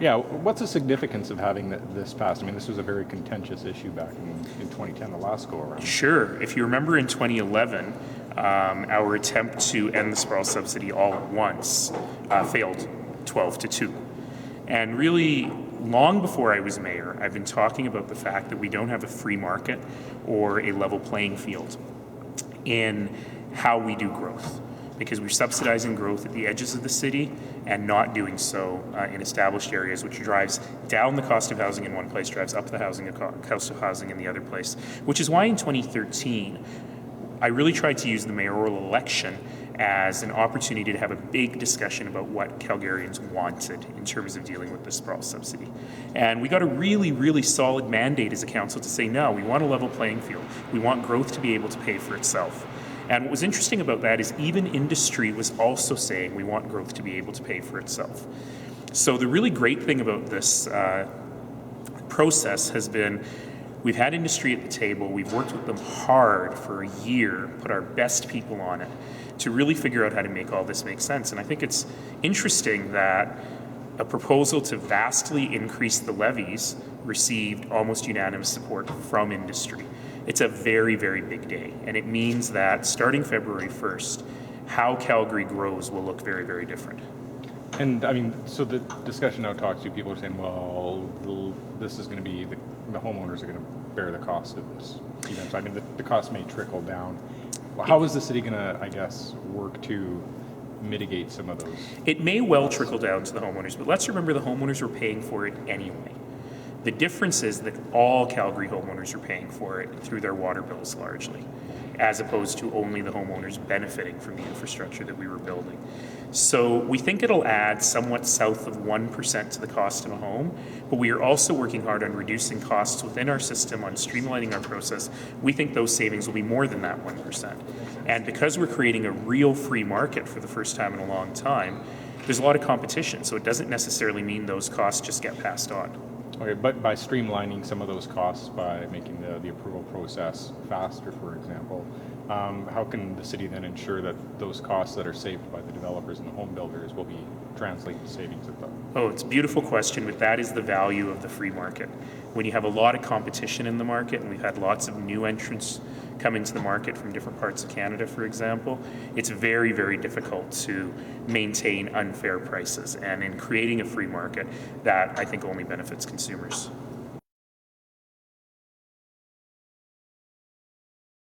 Yeah, what's the significance of having this passed? I mean, this was a very contentious issue back in 2010, the last go-around. Sure. If you remember in 2011, our attempt to end the sprawl subsidy all at once failed 12-2. And really, long before I was mayor, I've been talking about the fact that we don't have a free market or a level playing field in how we do growth, because we're subsidizing growth at the edges of the city and not doing so in established areas, which drives down the cost of housing in one place, drives up the cost of housing in the other place, which is why in 2013, I really tried to use the mayoral election as an opportunity to have a big discussion about what Calgarians wanted in terms of dealing with the sprawl subsidy. And we got a really, really solid mandate as a council to say, no, we want a level playing field. We want growth to be able to pay for itself. And what was interesting about that is even industry was also saying we want growth to be able to pay for itself. So the really great thing about this process has been we've had industry at the table, we've worked with them hard for a year, put our best people on it to really figure out how to make all this make sense. And I think it's interesting that a proposal to vastly increase the levies received almost unanimous support from industry. It's a very, very big day, and it means that starting February 1st, how Calgary grows will look very, very different. And I mean, so the discussion now talks to people are saying, well, this is going to be, the homeowners are going to bear the cost of this. So I mean, the cost may trickle down. How is the city going to, I guess, work to mitigate some of those? It may well trickle down to the homeowners, but let's remember the homeowners were paying for it anyway. The difference is that all Calgary homeowners are paying for it through their water bills largely, as opposed to only the homeowners benefiting from the infrastructure that we were building. So we think it'll add somewhat south of 1% to the cost of a home, but we are also working hard on reducing costs within our system, on streamlining our process. We think those savings will be more than that 1%. And because we're creating a real free market for the first time in a long time, there's a lot of competition, so it doesn't necessarily mean those costs just get passed on. Okay, but by streamlining some of those costs, by making the approval process faster, for example, how can the city then ensure that those costs that are saved by the developers and the home builders will be translated to savings at them? Oh, it's a beautiful question, but that is the value of the free market. When you have a lot of competition in the market, and we've had lots of new entrants come into the market from different parts of Canada, for example, it's very, very difficult to maintain unfair prices. And in creating a free market, that I think only benefits consumers.